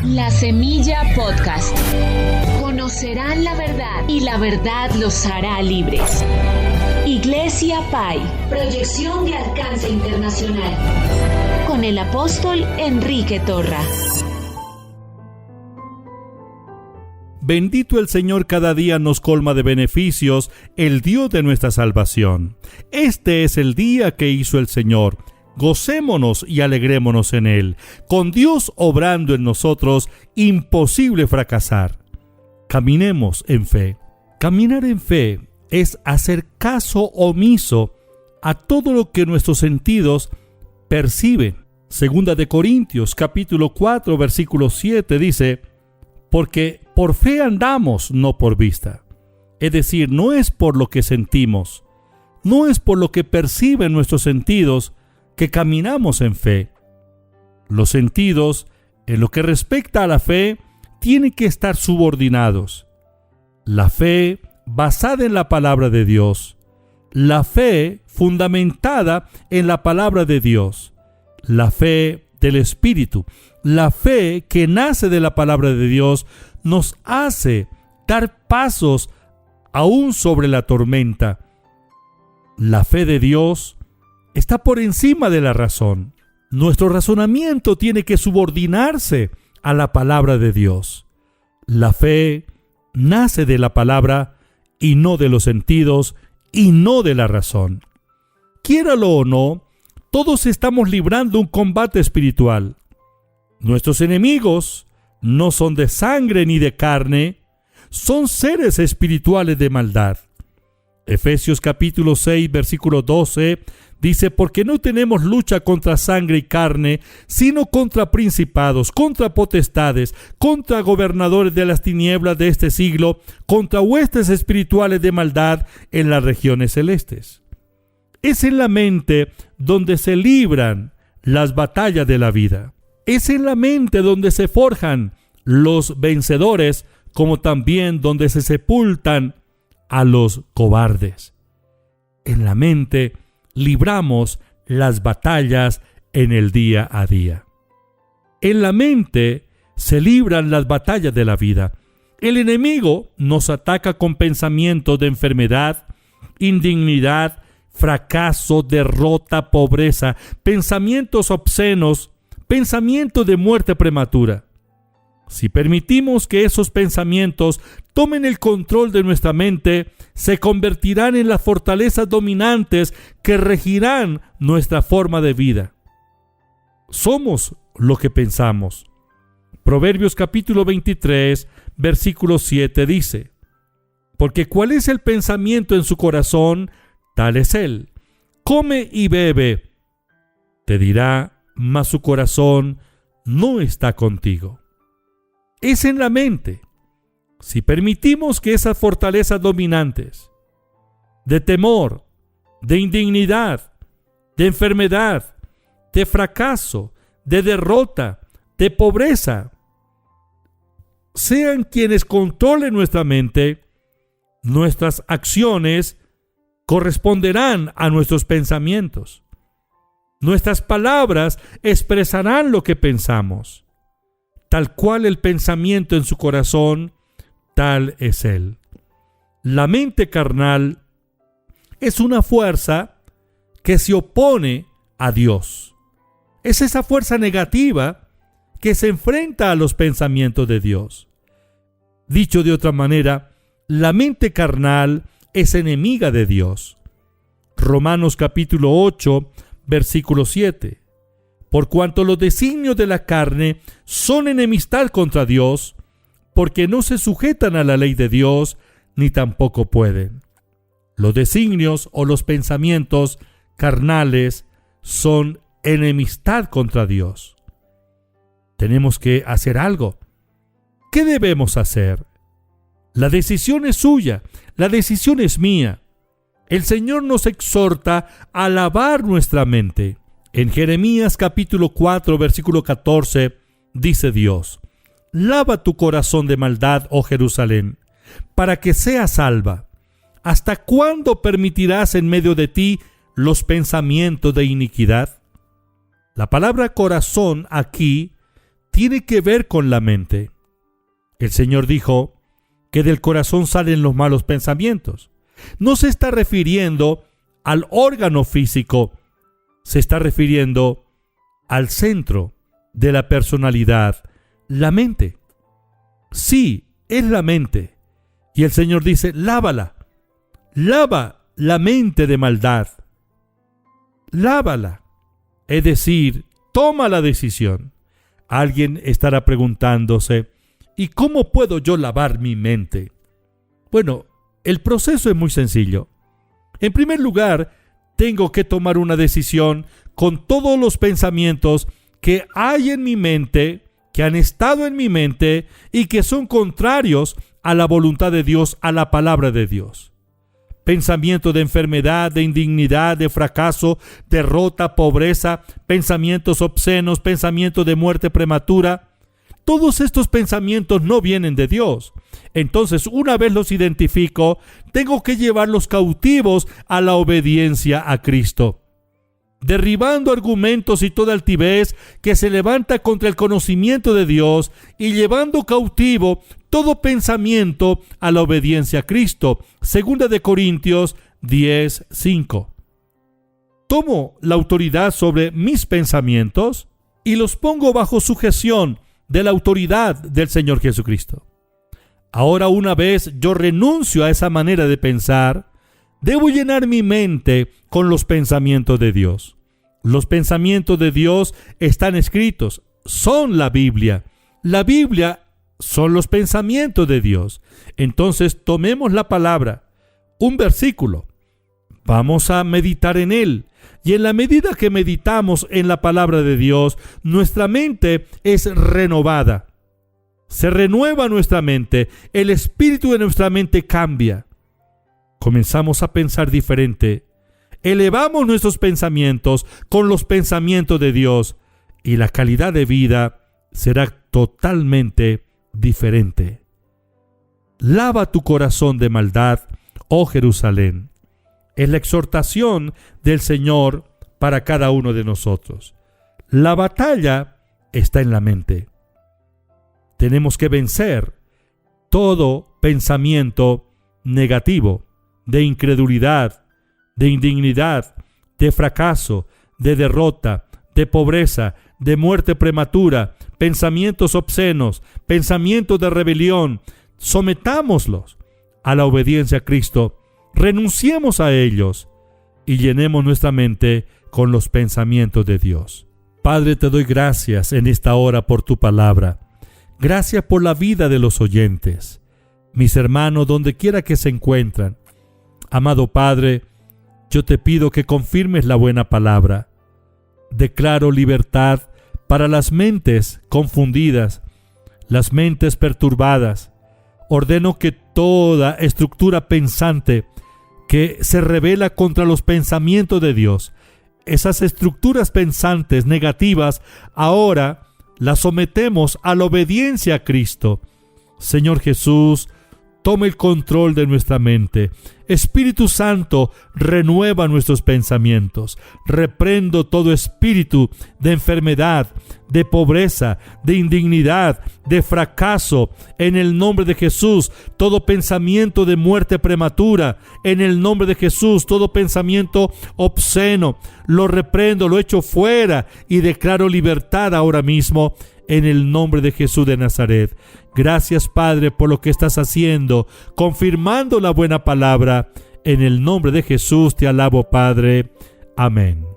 La Semilla Podcast. Conocerán la verdad y la verdad los hará libres. Iglesia Pai. Proyección de alcance internacional. Con el apóstol Enrique Torra. Bendito el Señor, cada día nos colma de beneficios, el Dios de nuestra salvación. Este es el día que hizo el Señor. Gocémonos y alegrémonos en Él. Con Dios obrando en nosotros, imposible fracasar. Caminemos en fe. Caminar en fe es hacer caso omiso a todo lo que nuestros sentidos perciben. Segunda de Corintios, capítulo 4, versículo 7 dice: porque por fe andamos, no por vista. Es decir, no es por lo que sentimos, no es por lo que perciben nuestros sentidos que caminamos en fe. Los sentidos, en lo que respecta a la fe, tienen que estar subordinados. La fe basada en la palabra de Dios, la fe fundamentada en la palabra de Dios, la fe del Espíritu, la fe que nace de la palabra de Dios, nos hace dar pasos aún sobre la tormenta. La fe de Dios está por encima de la razón. Nuestro razonamiento tiene que subordinarse a la palabra de Dios. La fe nace de la palabra y no de los sentidos y no de la razón. Quiéralo o no, todos estamos librando un combate espiritual. Nuestros enemigos no son de sangre ni de carne, son seres espirituales de maldad. Efesios capítulo 6, versículo 12 dice: porque no tenemos lucha contra sangre y carne, sino contra principados, contra potestades, contra gobernadores de las tinieblas de este siglo, contra huestes espirituales de maldad en las regiones celestes. Es en la mente donde se libran las batallas de la vida. Es en la mente donde se forjan los vencedores, como también donde se sepultan a los cobardes. En la mente libramos las batallas en el día a día. En la mente se libran las batallas de la vida. El enemigo nos ataca con pensamientos de enfermedad, indignidad, fracaso, derrota, pobreza, pensamientos obscenos, pensamientos de muerte prematura. Si permitimos que esos pensamientos tomen el control de nuestra mente, se convertirán en las fortalezas dominantes que regirán nuestra forma de vida. Somos lo que pensamos. Proverbios capítulo 23, versículo 7 dice: porque cuál es el pensamiento en su corazón, tal es él. Come y bebe. Te dirá, mas su corazón no está contigo. Es en la mente. Si permitimos que esas fortalezas dominantes de temor, de indignidad, de enfermedad, de fracaso, de derrota, de pobreza, sean quienes controlen nuestra mente, nuestras acciones corresponderán a nuestros pensamientos. Nuestras palabras expresarán lo que pensamos. Tal cual el pensamiento en su corazón, tal es él. La mente carnal es una fuerza que se opone a Dios. Es esa fuerza negativa que se enfrenta a los pensamientos de Dios. Dicho de otra manera, la mente carnal es enemiga de Dios. Romanos capítulo 8, versículo 7. Por cuanto los designios de la carne son enemistad contra Dios, porque no se sujetan a la ley de Dios, ni tampoco pueden. Los designios o los pensamientos carnales son enemistad contra Dios. Tenemos que hacer algo. ¿Qué debemos hacer? La decisión es suya, la decisión es mía. El Señor nos exhorta a lavar nuestra mente. En Jeremías capítulo 4, versículo 14, dice Dios: lava tu corazón de maldad, oh Jerusalén, para que seas salva. ¿Hasta cuándo permitirás en medio de ti los pensamientos de iniquidad? La palabra corazón aquí tiene que ver con la mente. El Señor dijo que del corazón salen los malos pensamientos. No se está refiriendo al órgano físico, se está refiriendo al centro de la personalidad, la mente. Sí, es la mente. Y el Señor dice, lávala. Lava la mente de maldad. Lávala. Es decir, toma la decisión. Alguien estará preguntándose, ¿y cómo puedo yo lavar mi mente? Bueno, el proceso es muy sencillo. En primer lugar, tengo que tomar una decisión con todos los pensamientos que hay en mi mente, que han estado en mi mente y que son contrarios a la voluntad de Dios, a la palabra de Dios. Pensamiento de enfermedad, de indignidad, de fracaso, derrota, pobreza, pensamientos obscenos, pensamiento de muerte prematura. Todos estos pensamientos no vienen de Dios. Entonces, una vez los identifico, tengo que llevarlos cautivos a la obediencia a Cristo, derribando argumentos y toda altivez que se levanta contra el conocimiento de Dios y llevando cautivo todo pensamiento a la obediencia a Cristo. 2 Corintios 10:5. Tomo la autoridad sobre mis pensamientos y los pongo bajo sujeción de la autoridad del Señor Jesucristo. Ahora, una vez yo renuncio a esa manera de pensar, debo llenar mi mente con los pensamientos de Dios. Los pensamientos de Dios están escritos, son la Biblia. La Biblia son los pensamientos de Dios. Entonces, tomemos la palabra, un versículo. Vamos a meditar en él. Y en la medida que meditamos en la palabra de Dios, nuestra mente es renovada. Se renueva nuestra mente. El espíritu de nuestra mente cambia. Comenzamos a pensar diferente. Elevamos nuestros pensamientos con los pensamientos de Dios y la calidad de vida será totalmente diferente. Lava tu corazón de maldad, oh Jerusalén. Es la exhortación del Señor para cada uno de nosotros. La batalla está en la mente. Tenemos que vencer todo pensamiento negativo, de incredulidad, de indignidad, de fracaso, de derrota, de pobreza, de muerte prematura, pensamientos obscenos, pensamientos de rebelión. Sometámoslos a la obediencia a Cristo. Renunciemos a ellos y llenemos nuestra mente con los pensamientos de Dios. Padre, te doy gracias en esta hora por tu palabra. Gracias por la vida de los oyentes, mis hermanos, donde quiera que se encuentran. Amado Padre, yo te pido que confirmes la buena palabra. Declaro libertad para las mentes confundidas, las mentes perturbadas. Ordeno que toda estructura pensante que se rebela contra los pensamientos de Dios, esas estructuras pensantes negativas, ahora las sometemos a la obediencia a Cristo. Señor Jesús, toma el control de nuestra mente. Espíritu Santo, renueva nuestros pensamientos. Reprendo todo espíritu de enfermedad, de pobreza, de indignidad, de fracaso. En el nombre de Jesús, todo pensamiento de muerte prematura. En el nombre de Jesús, todo pensamiento obsceno. Lo reprendo, lo echo fuera y declaro libertad ahora mismo. En el nombre de Jesús de Nazaret. Gracias, Padre, por lo que estás haciendo, confirmando la buena palabra. En el nombre de Jesús te alabo, Padre. Amén.